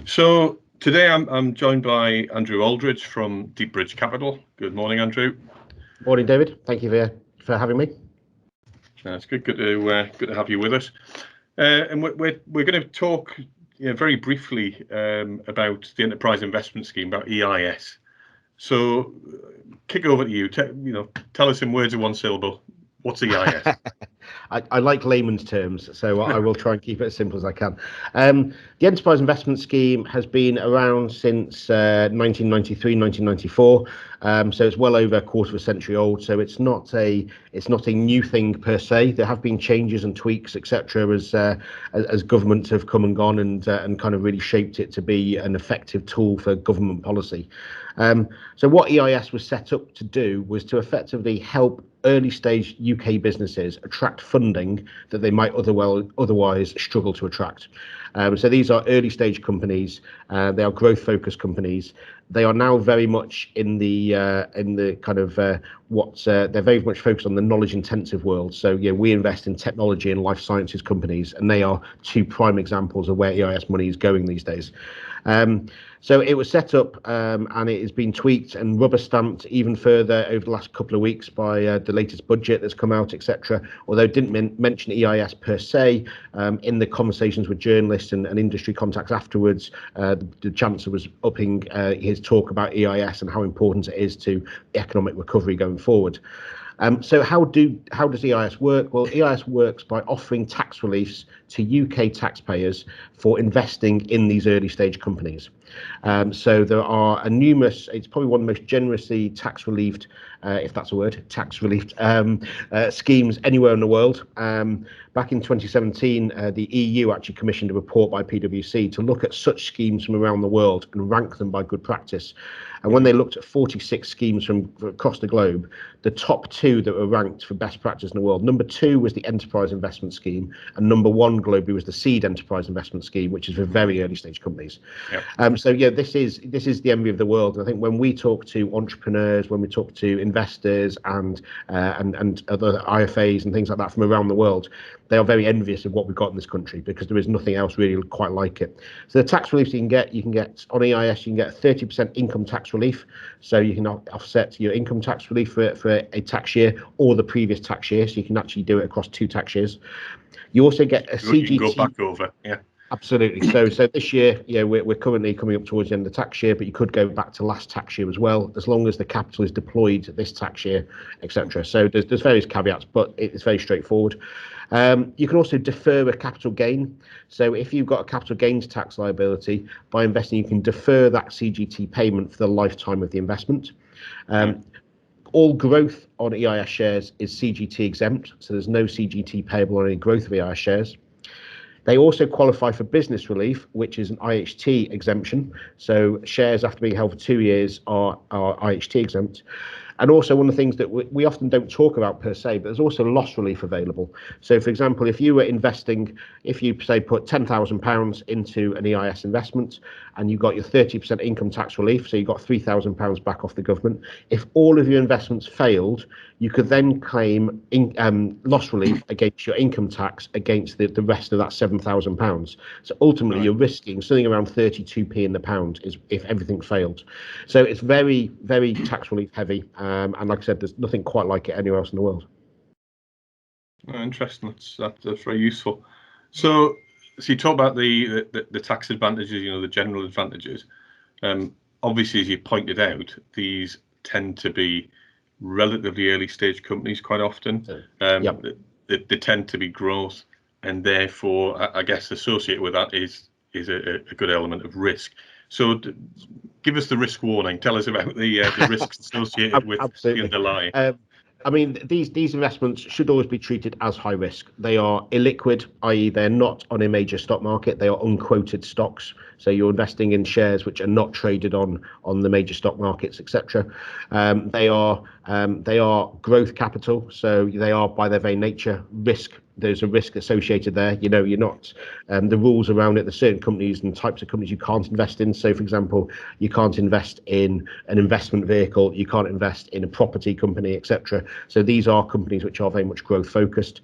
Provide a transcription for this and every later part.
So today I'm joined by Andrew Aldridge from Deepbridge Capital. Good morning, Andrew. Morning, David. Thank you for having me. It's good to have you with us. And we're going to talk very briefly about the Enterprise Investment Scheme, about EIS. So, kick over to you. Tell us in words of one syllable. What's EIS? I like layman's terms, so I will try and keep it as simple as I can. The Enterprise Investment Scheme has been around since 1993, 1994. So it's well over a quarter of a century old. So it's not a new thing per se. There have been changes and tweaks, etc., as governments have come and gone and kind of really shaped it to be an effective tool for government policy. So what EIS was set up to do was to effectively help early stage UK businesses attract funding that they might otherwise struggle to attract. So these are early stage companies. They are growth focused companies. They are now very much in the kind of they're very much focused on the knowledge intensive world. So we invest in technology and life sciences companies, and they are two prime examples of where EIS money is going these days. So it was set up and it has been tweaked and rubber stamped even further over the last couple of weeks by the latest budget that's come out, etc. Although it didn't mention EIS per se, in the conversations with journalists and industry contacts afterwards, the Chancellor was upping his talk about EIS and how important it is to economic recovery going forward. So how does EIS work? Well, EIS works by offering tax reliefs to UK taxpayers for investing in these early stage companies. So there are it's probably one of the most generously tax relieved, if that's a word, tax relieved schemes anywhere in the world. Back in 2017, the EU actually commissioned a report by PwC to look at such schemes from around the world and rank them by good practice. And when they looked at 46 schemes from across the globe, the top two that were ranked for best practice in the world, number 2 was the Enterprise Investment Scheme, and number 1 globally was the Seed Enterprise Investment Scheme, which is for very early stage companies. Yep. So this is the envy of the world. And I think when we talk to entrepreneurs, when we talk to investors and other IFAs and things like that from around the world, they are very envious of what we've got in this country because there is nothing else really quite like it. So the tax reliefs you can get on EIS, you can get 30% income tax relief. So you can offset your income tax relief for a tax year or the previous tax year. So you can actually do it across 2 tax years. You also get a CGT. You can go back over, yeah. Absolutely. So this year, we're currently coming up towards the end of the tax year, but you could go back to last tax year as well, as long as the capital is deployed this tax year, etc. So there's various caveats, but it's very straightforward. You can also defer a capital gain. So if you've got a capital gains tax liability, by investing, you can defer that CGT payment for the lifetime of the investment. All growth on EIS shares is CGT exempt, so there's no CGT payable on any growth of EIS shares. They also qualify for business relief, which is an IHT exemption. So shares after being held for 2 years are IHT exempt. And also one of the things that we often don't talk about per se, but there's also loss relief available. So for example, if you were investing, if you say put £10,000 into an EIS investment and you got your 30% income tax relief, so you got £3,000 back off the government. If all of your investments failed, you could then claim loss relief against your income tax against the rest of that £7,000. So ultimately, you're risking something around 32p in the pound is if everything failed. So it's very, very tax relief heavy. And like I said, there's nothing quite like it anywhere else in the world. Interesting. That's very useful. So you talk about the tax advantages, the general advantages. Obviously, as you pointed out, these tend to be relatively early stage companies quite often. They tend to be growth, and therefore, I guess associated with that is a good element of risk. So give us the risk warning. Tell us about the risks associated with the underlying. I mean, these investments should always be treated as high risk. They are illiquid, i.e. they're not on a major stock market. They are unquoted stocks. So you're investing in shares which are not traded on the major stock markets, etc. They are growth capital. So they are by their very nature risk. There's a risk associated there. You're not the rules around it. There's certain companies and types of companies you can't invest in. So, for example, you can't invest in an investment vehicle. You can't invest in a property company, etc. So these are companies which are very much growth focused.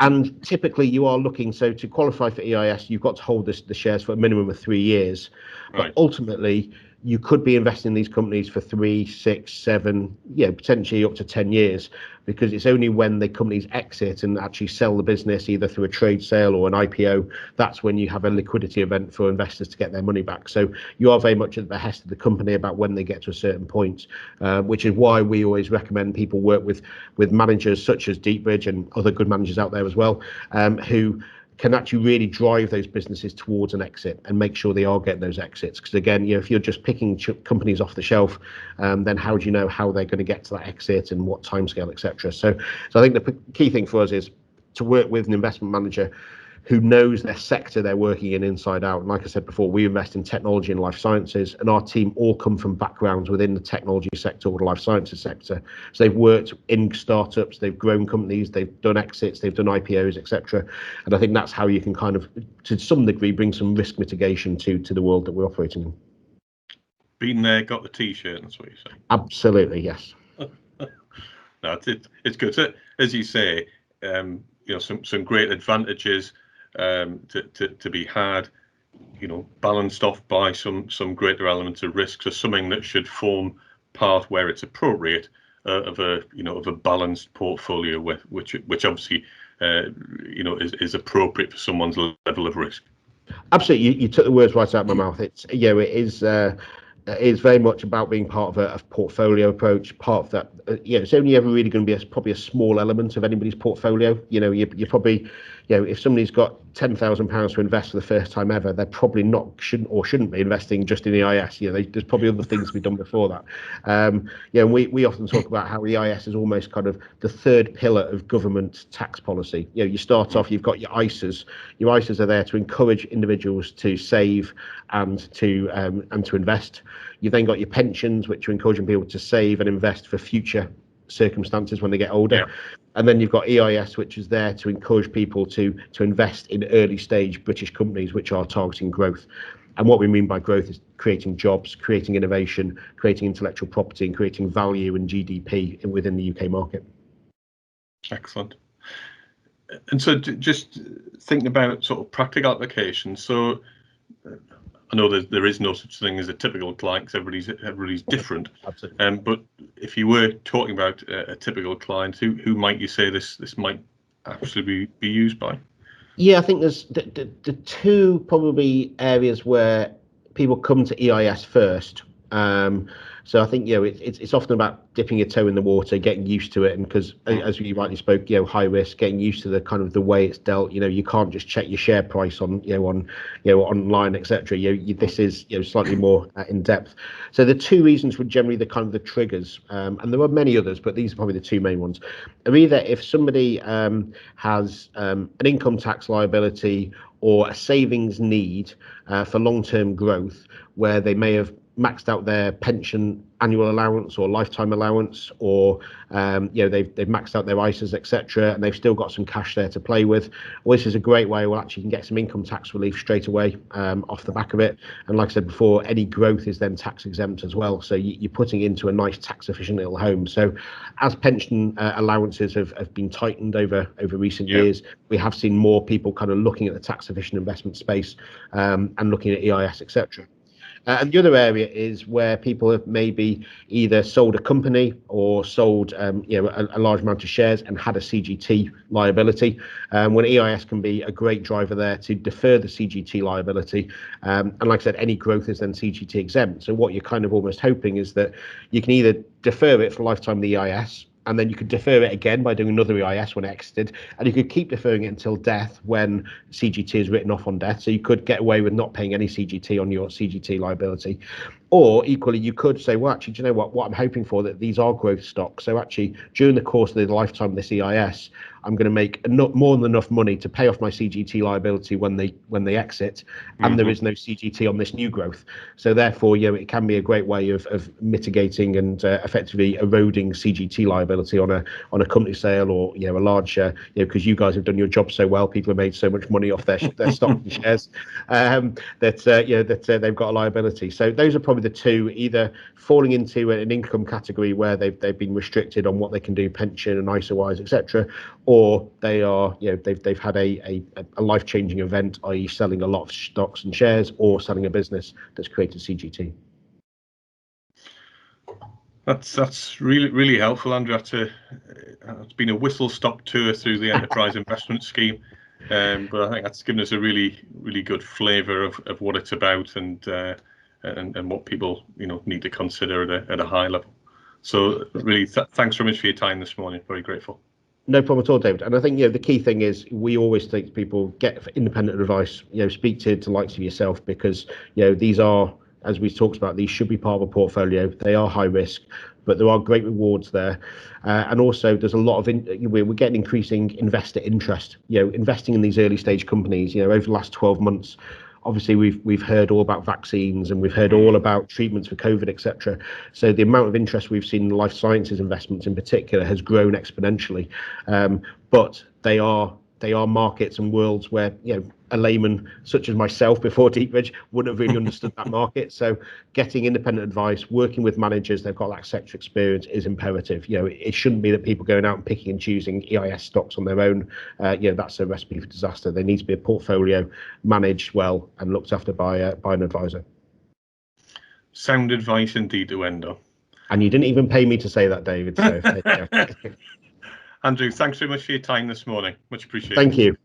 And typically you are looking, so to qualify for EIS, you've got to hold the shares for a minimum of 3 years. But ultimately, you could be investing in these companies for 3, 6, 7, potentially up to 10 years, because it's only when the companies exit and actually sell the business, either through a trade sale or an IPO, that's when you have a liquidity event for investors to get their money back. So you are very much at the behest of the company about when they get to a certain point, which is why we always recommend people work with managers such as Deepbridge and other good managers out there as well, who can actually really drive those businesses towards an exit and make sure they are getting those exits. Because again, if you're just picking companies off the shelf, then how do you know how they're going to get to that exit and what timescale, etc. So I think the key thing for us is to work with an investment manager who knows their sector they're working in inside out. And like I said before, we invest in technology and life sciences, and our team all come from backgrounds within the technology sector or the life sciences sector. So they've worked in startups, they've grown companies, they've done exits, they've done IPOs, etc. And I think that's how you can kind of, to some degree, bring some risk mitigation to the world that we're operating in. Been there, got the T-shirt. That's what you say. Absolutely, yes. No, it's good. So, as you say, some great advantages to be had, balanced off by some greater elements of risk. So something that should form part where it's appropriate of a balanced portfolio, which obviously is appropriate for someone's level of risk. Absolutely, you took the words right out of my mouth. It is very much about being part of a portfolio approach. Part of that, it's only ever really going to be probably a small element of anybody's portfolio. You're probably, if somebody's got £10,000 to invest for the first time ever, they're probably shouldn't be investing just in EIS. There's probably other things to be done before that. And we often talk about how EIS is almost kind of the third pillar of government tax policy. You start off, you've got your ISAs. Your ISAs are there to encourage individuals to save and to invest. You've then got your pensions, which are encouraging people to save and invest for future circumstances when they get older. Yeah. And then you've got EIS, which is there to encourage people to invest in early stage British companies which are targeting growth. And what we mean by growth is creating jobs, creating innovation, creating intellectual property, and creating value and GDP within the UK market. Excellent. And so just thinking about sort of practical applications. So I know there is no such thing as a typical client because everybody's different. Absolutely. But if you were talking about a typical client, who might you say this might actually be used by? Yeah, I think there's the two probably areas where people come to EIS first. So I think it's often about dipping your toe in the water, getting used to it, and because as you rightly spoke, high risk, getting used to the kind of the way it's dealt. You can't just check your share price on online, etc. This is slightly more in depth. So the two reasons were generally the kind of the triggers, and there are many others, but these are probably the two main ones. Are either if somebody has an income tax liability or a savings need for long-term growth, where they may have maxed out their pension annual allowance or lifetime allowance, or they've maxed out their ISAs, etc., and they've still got some cash there to play with. Well, this is a great way where actually you can get some income tax relief straight away off the back of it. And like I said before, any growth is then tax exempt as well, so you're putting into a nice tax efficient little home. So as pension allowances have been tightened over recent years, we have seen more people kind of looking at the tax efficient investment space and looking at EIS, etc. And the other area is where people have maybe either sold a company or sold a large amount of shares and had a CGT liability. When EIS can be a great driver there to defer the CGT liability. And like I said, any growth is then CGT exempt. So what you're kind of almost hoping is that you can either defer it for lifetime of the EIS, and then you could defer it again by doing another EIS when exited, and you could keep deferring it until death when CGT is written off on death. So you could get away with not paying any CGT on your CGT liability. Or equally, you could say, well, actually, do you know what I'm hoping for, that these are growth stocks. So actually, during the course of the lifetime of this EIS, I'm going to make more than enough money to pay off my CGT liability when they exit, and there is no CGT on this new growth. So therefore, it can be a great way of mitigating and effectively eroding CGT liability on a company sale, or a large because you guys have done your job so well, people have made so much money off their stock and shares that they've got a liability. So those are probably probably the two, either falling into an income category where they've been restricted on what they can do, pension and ISA wise, etc., or they are, they've had a life-changing event, i.e. selling a lot of stocks and shares or selling a business that's created CGT. That's really helpful, Andrew. It's been a whistle-stop tour through the enterprise investment scheme, but I think that's given us a really good flavour of what it's about and what people need to consider at a high level. So really, thanks very much for your time this morning. Very grateful. No problem at all, David. And I think the key thing is we always think to people, get independent advice. Speak to likes of yourself, because these are, as we talked about, these should be part of a portfolio. They are high risk, but there are great rewards there, and also there's a lot of we're getting increasing investor interest. Investing in these early stage companies. Over the last 12 months. Obviously, we've heard all about vaccines and we've heard all about treatments for COVID, etc. So the amount of interest we've seen in life sciences investments in particular has grown exponentially. But they are markets and worlds where a layman such as myself before Deepbridge wouldn't have really understood that market. So getting independent advice, working with managers, they've got that sector experience is imperative. It shouldn't be that people going out and picking and choosing EIS stocks on their own. That's a recipe for disaster. There needs to be a portfolio managed well and looked after by an advisor. Sound advice indeed to end on. And you didn't even pay me to say that, David. So Andrew, thanks very much for your time this morning. Much appreciated. Thank you.